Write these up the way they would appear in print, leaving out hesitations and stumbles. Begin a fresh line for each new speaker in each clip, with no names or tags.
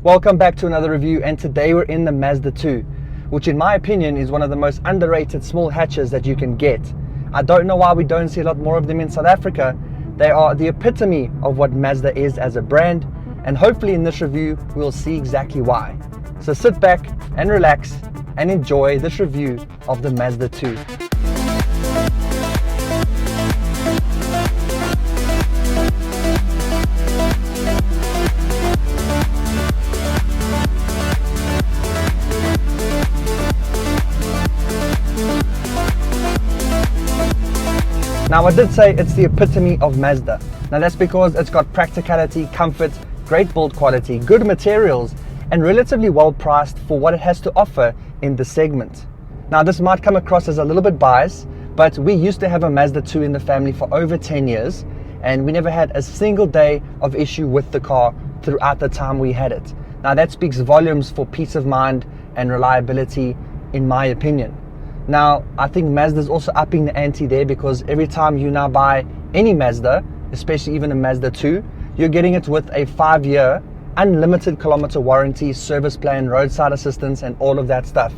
Welcome back to another review, and today we're in the Mazda 2, which in my opinion is one of the most underrated small hatches that you can get. I don't know why we don't see a lot more of them in South Africa. They are the epitome of what Mazda is as a brand, and hopefully in this review we'll see exactly why. So sit back and relax and enjoy this review of the Mazda 2. Now I did say it's the epitome of Mazda. Now that's because it's got practicality, comfort, great build quality, good materials, and relatively well priced for what it has to offer in the segment. Now this might come across as a little bit biased, but we used to have a Mazda 2 in the family for over 10 years, and we never had a single day of issue with the car throughout the time we had it. Now that speaks volumes for peace of mind and reliability, in my opinion. Now, I think Mazda's also upping the ante there, because every time you now buy any Mazda, especially even a Mazda 2, you're getting it with a 5-year unlimited kilometer warranty, service plan, roadside assistance, and all of that stuff.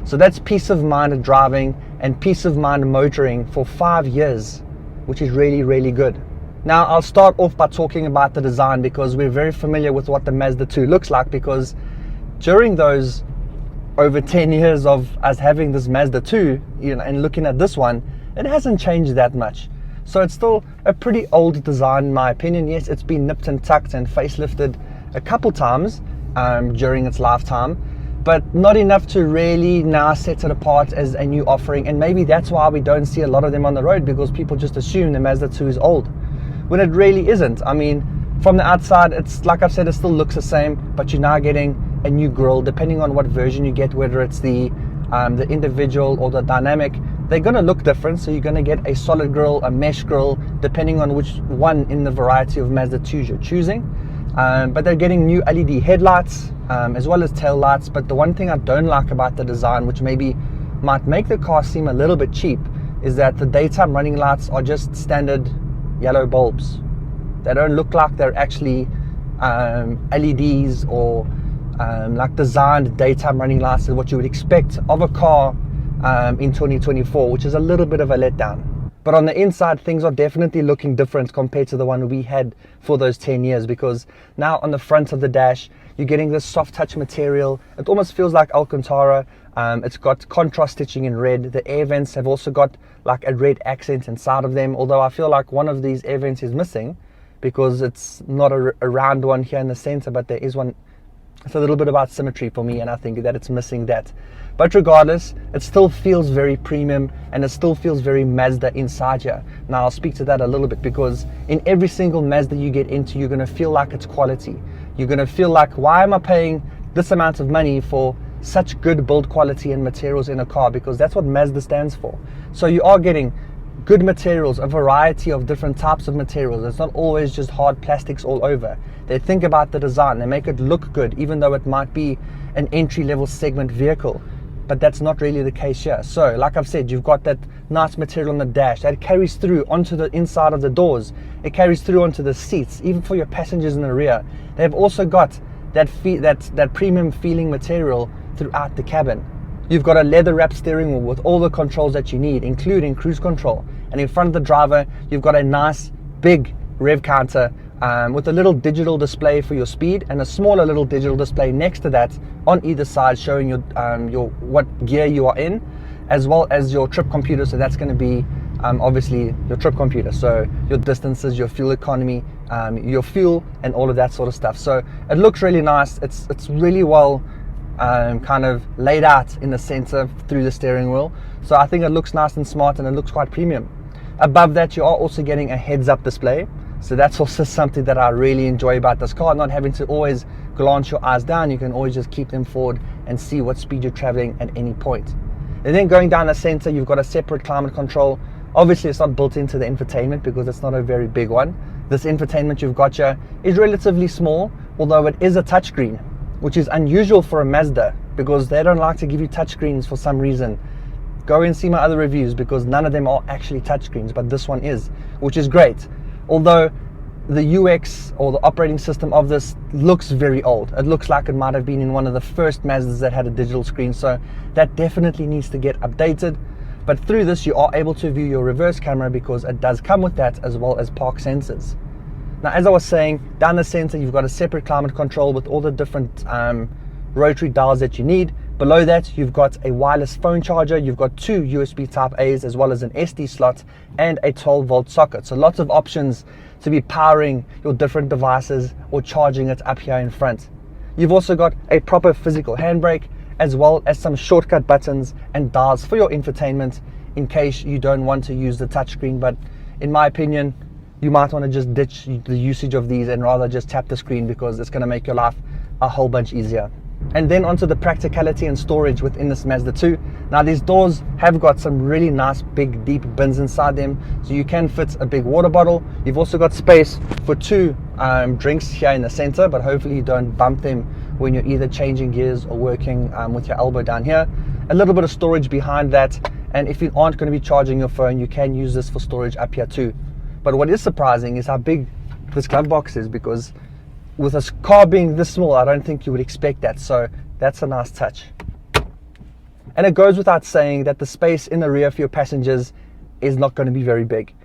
So that's peace of mind driving and peace of mind motoring for 5 years, which is really, really good. Now, I'll start off by talking about the design, because we're very familiar with what the Mazda 2 looks like, because during those over 10 years of us having this Mazda 2, and looking at this one, it hasn't changed that much. So it's still a pretty old design in my opinion. Yes, it's been nipped and tucked and facelifted a couple times during its lifetime, but not enough to really now set it apart as a new offering. And maybe that's why we don't see a lot of them on the road, because people just assume the Mazda 2 is old, when it really isn't. I mean, from the outside, it's like I've said, it still looks the same, but you're now getting a new grille, depending on what version you get, whether it's the individual or the dynamic. They're going to look different. So you're going to get a solid grille, a mesh grille, depending on which one in the variety of Mazda 2s you're choosing. But they're getting new LED headlights as well as tail lights. But the one thing I don't like about the design, which maybe might make the car seem a little bit cheap, is that the daytime running lights are just standard yellow bulbs. They don't look like they're actually LEDs or like designed daytime running lights, is what you would expect of a car in 2024, which is a little bit of a letdown. But on the inside, things are definitely looking different compared to the one we had for those 10 years, because now on the front of the dash, you're getting this soft touch material. It almost feels like Alcantara. It's got contrast stitching in red. The air vents have also got like a red accent inside of them, although I feel like one of these air vents is missing, because it's not a round one here in the center, but there is one. It's a little bit about symmetry for me, and I think that it's missing that. But regardless, it still feels very premium, and it still feels very Mazda inside here. Now I'll speak to that a little bit, because in every single Mazda you get into, you're going to feel like it's quality. You're going to feel like, why am I paying this amount of money for such good build quality and materials in a car? Because that's what Mazda stands for. So you are getting good materials, a variety of different types of materials. It's not always just hard plastics all over. They think about the design, they make it look good, even though it might be an entry-level segment vehicle. But that's not really the case here. So like I've said, you've got that nice material on the dash that carries through onto the inside of the doors. It carries through onto the seats, even for your passengers in the rear. They've also got that premium feeling material throughout the cabin. You've got a leather wrapped steering wheel with all the controls that you need, including cruise control. And in front of the driver, you've got a nice big rev counter with a little digital display for your speed, and a smaller little digital display next to that on either side, showing your what gear you are in, as well as your trip computer. So that's going to be obviously your trip computer, so your distances, your fuel economy, your fuel, and all of that sort of stuff. So it looks really nice. It's really well kind of laid out in the center through the steering wheel. So I think it looks nice and smart, and it looks quite premium. Above that, you are also getting a heads-up display. So that's also something that I really enjoy about this car, not having to always glance your eyes down. You can always just keep them forward and see what speed you're traveling at any point. And then going down the center, you've got a separate climate control. Obviously, it's not built into the infotainment, because it's not a very big one. This infotainment you've got here is relatively small, although it is a touchscreen, which is unusual for a Mazda, because they don't like to give you touchscreens for some reason. Go and see my other reviews, because none of them are actually touchscreens, but this one is, which is great. Although the UX or the operating system of this looks very old. It looks like it might have been in one of the first Mazdas that had a digital screen, so that definitely needs to get updated. But through this, you are able to view your reverse camera because it does come with that, as well as park sensors. Now, as I was saying, down the center, you've got a separate climate control with all the different rotary dials that you need. Below that, you've got a wireless phone charger. You've got 2 USB type A's, as well as an SD slot and a 12-volt socket. So lots of options to be powering your different devices or charging it up here in front. You've also got a proper physical handbrake, as well as some shortcut buttons and dials for your infotainment in case you don't want to use the touchscreen. But in my opinion, you might want to just ditch the usage of these and rather just tap the screen, because it's going to make your life a whole bunch easier. And then onto the practicality and storage within this Mazda 2. Now, these doors have got some really nice big deep bins inside them, so you can fit a big water bottle. You've also got space for 2 drinks here in the center, but hopefully you don't bump them when you're either changing gears or working with your elbow down here. A little bit of storage behind that, and if you aren't going to be charging your phone, you can use this for storage up here too. But what is surprising is how big this glove box is, because with a car being this small, I don't think you would expect that. So that's a nice touch. And it goes without saying that the space in the rear for your passengers is not going to be very big.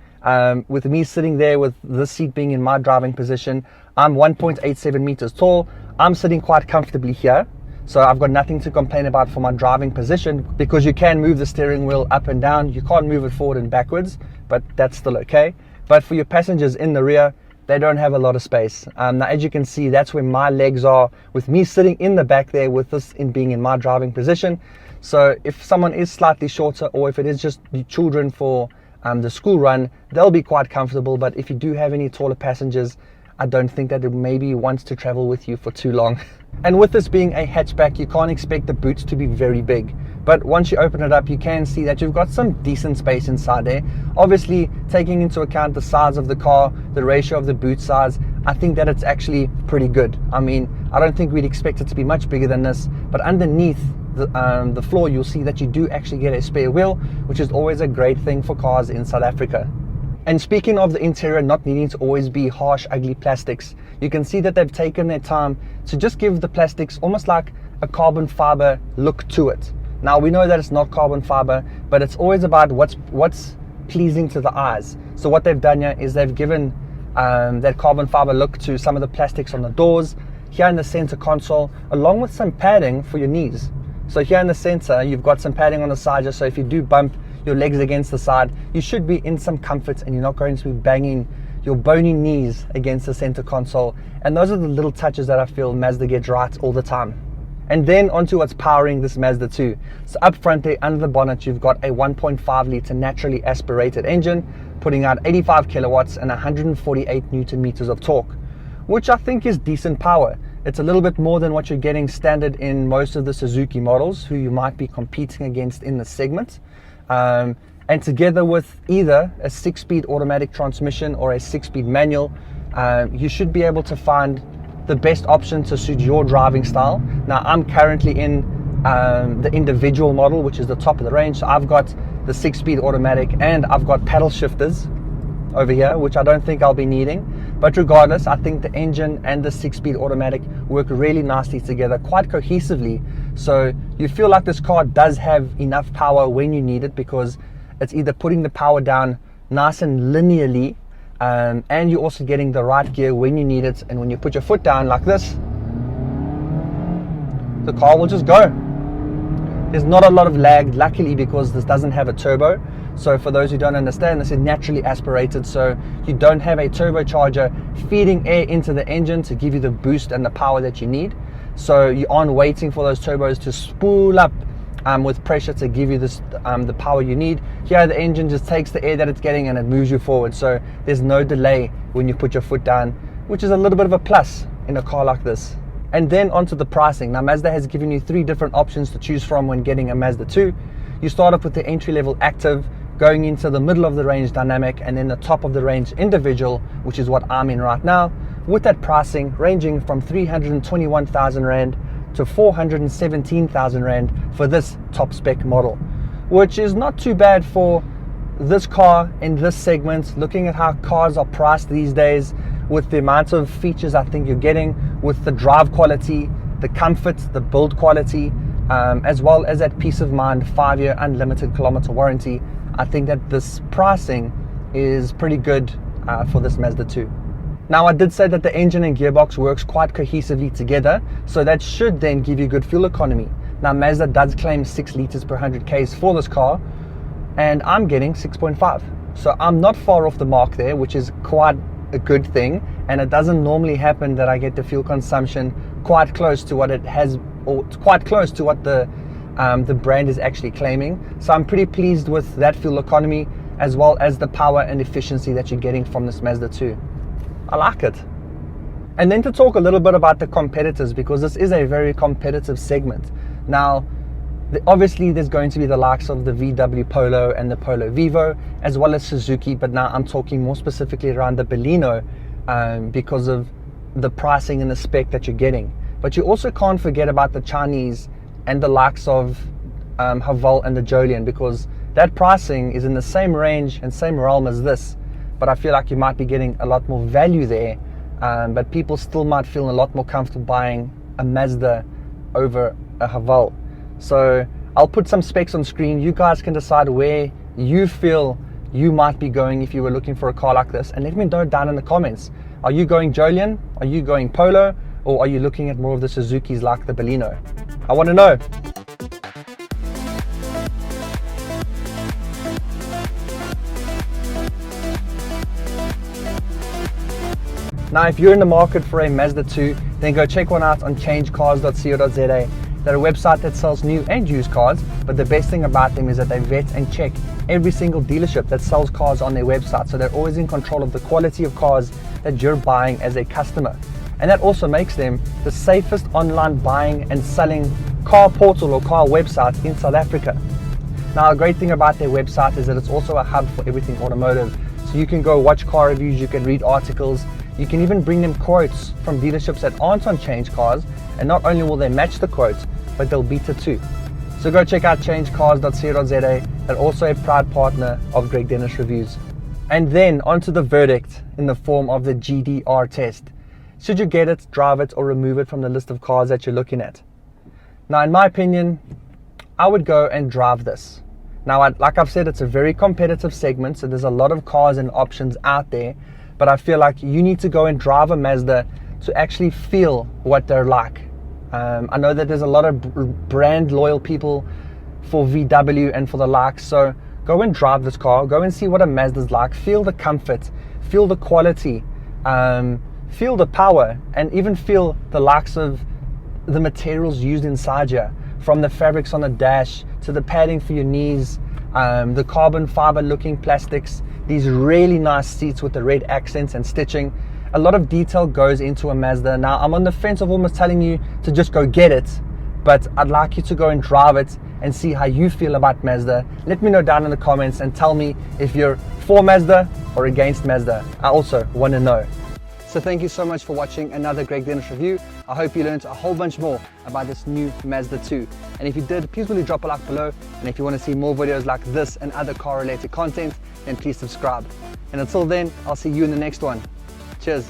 With me sitting there with this seat being in my driving position, I'm 1.87 meters tall. I'm sitting quite comfortably here. So I've got nothing to complain about for my driving position, because you can move the steering wheel up and down. You can't move it forward and backwards, but that's still okay. But for your passengers in the rear, they don't have a lot of space. Now, as you can see, that's where my legs are, with me sitting in the back there with this being in my driving position. So if someone is slightly shorter, or if it is just the children for the school run, they'll be quite comfortable. But if you do have any taller passengers, I don't think that it maybe wants to travel with you for too long. And with this being a hatchback, you can't expect the boots to be very big. But once you open it up, you can see that you've got some decent space inside there. Obviously, taking into account the size of the car, the ratio of the boot size, I think that it's actually pretty good. I mean, I don't think we'd expect it to be much bigger than this, but underneath the floor, you'll see that you do actually get a spare wheel, which is always a great thing for cars in South Africa. And speaking of the interior not needing to always be harsh, ugly plastics, you can see that they've taken their time to just give the plastics almost like a carbon fiber look to it. Now, we know that it's not carbon fiber, but it's always about what's pleasing to the eyes. So what they've done here is they've given that carbon fiber look to some of the plastics on the doors, here in the center console, along with some padding for your knees. So here in the center, you've got some padding on the side, just so if you do bump your legs against the side, you should be in some comfort and you're not going to be banging your bony knees against the center console. And those are the little touches that I feel Mazda gets right all the time. And then onto what's powering this Mazda 2. So up front there, under the bonnet, you've got a 1.5 litre naturally aspirated engine, putting out 85 kilowatts and 148 Newton meters of torque, which I think is decent power. It's a little bit more than what you're getting standard in most of the Suzuki models, who you might be competing against in the segment. And together with either a 6-speed automatic transmission or a 6-speed manual, you should be able to find the best option to suit your driving style. Now, I'm currently in the individual model, which is the top of the range. So I've got the 6-speed automatic and I've got paddle shifters over here, which I don't think I'll be needing. But regardless, I think the engine and the 6-speed automatic work really nicely together, quite cohesively. So you feel like this car does have enough power when you need it, because it's either putting the power down nice and linearly, and you're also getting the right gear when you need it. And when you put your foot down like this, the car will just go. There's not a lot of lag, luckily, because this doesn't have a turbo. So for those who don't understand, this is naturally aspirated, so you don't have a turbocharger feeding air into the engine to give you the boost and the power that you need. So you aren't waiting for those turbos to spool up with pressure to give you this the power you need. Here the engine just takes the air that it's getting and it moves you forward, so there's no delay when you put your foot down, which is a little bit of a plus in a car like this. And then onto the pricing. Now, Mazda has given you 3 different options to choose from when getting a Mazda 2. You start off with the entry-level active, going into the middle of the range dynamic, and then the top of the range individual, which is what I'm in right now, with that pricing ranging from 321,000 Rand to 417,000 Rand for this top spec model, which is not too bad for this car in this segment. Looking at how cars are priced these days, with the amount of features I think you're getting, with the drive quality, the comfort, the build quality, as well as that peace of mind 5-year unlimited kilometer warranty. I think that this pricing is pretty good for this Mazda 2. Now, I did say that the engine and gearbox works quite cohesively together, so that should then give you good fuel economy. Now, Mazda does claim 6 liters per 100 Ks for this car, and I'm getting 6.5. So I'm not far off the mark there, which is quite a good thing, and it doesn't normally happen that I get the fuel consumption quite close to what it has, or quite close to what the brand is actually claiming. So I'm pretty pleased with that fuel economy, as well as the power and efficiency that you're getting from this Mazda 2. I like it. And then to talk a little bit about the competitors, because this is a very competitive segment. Now, obviously there's going to be the likes of the VW Polo and the Polo Vivo, as well as Suzuki, but now I'm talking more specifically around the Baleno, because of the pricing and the spec that you're getting. But you also can't forget about the Chinese and the likes of Haval and the Jolion, because that pricing is in the same range and same realm as this, but I feel like you might be getting a lot more value there, but people still might feel a lot more comfortable buying a Mazda over a Haval. So I'll put some specs on screen. You guys can decide where you feel you might be going if you were looking for a car like this, and let me know down in the comments. Are you going Jolion? Are you going Polo? Or are you looking at more of the Suzukis like the Baleno? I want to know. Now, if you're in the market for a Mazda 2, then go check one out on changecars.co.za. They're a website that sells new and used cars, but the best thing about them is that they vet and check every single dealership that sells cars on their website, so they're always in control of the quality of cars that you're buying as a customer. And that also makes them the safest online buying and selling car portal or car website in South Africa. Now, a great thing about their website is that it's also a hub for everything automotive. So you can go watch car reviews, you can read articles, you can even bring them quotes from dealerships that aren't on Change Cars, and not only will they match the quotes, but they'll beat it too. So go check out changecars.co.za. They're also a proud partner of Greg Dennis Reviews. And then onto the verdict in the form of the GDR test. Should you get it, drive it, or remove it from the list of cars that you're looking at? Now, in my opinion, I would go and drive this. Now, like I've said, it's a very competitive segment, so there's a lot of cars and options out there, but I feel like you need to go and drive a Mazda to actually feel what they're like. I know that there's a lot of brand loyal people for VW and for the likes, so go and drive this car, go and see what a Mazda's like, feel the comfort, feel the quality, feel the power, and even feel the likes of the materials used inside here, from the fabrics on the dash to the padding for your knees, the carbon fiber looking plastics, these really nice seats with the red accents and stitching. A lot of detail goes into a Mazda. Now, I'm on the fence of almost telling you to just go get it, but I'd like you to go and drive it and see how you feel about Mazda. Let me know down in the comments and tell me if you're for Mazda or against Mazda. I also want to know. So thank you so much for watching another Greg Dennis review. I hope you learned a whole bunch more about this new Mazda 2. And if you did, please will you drop a like below. And if you want to see more videos like this and other car related content, then please subscribe. And until then, I'll see you in the next one. Cheers.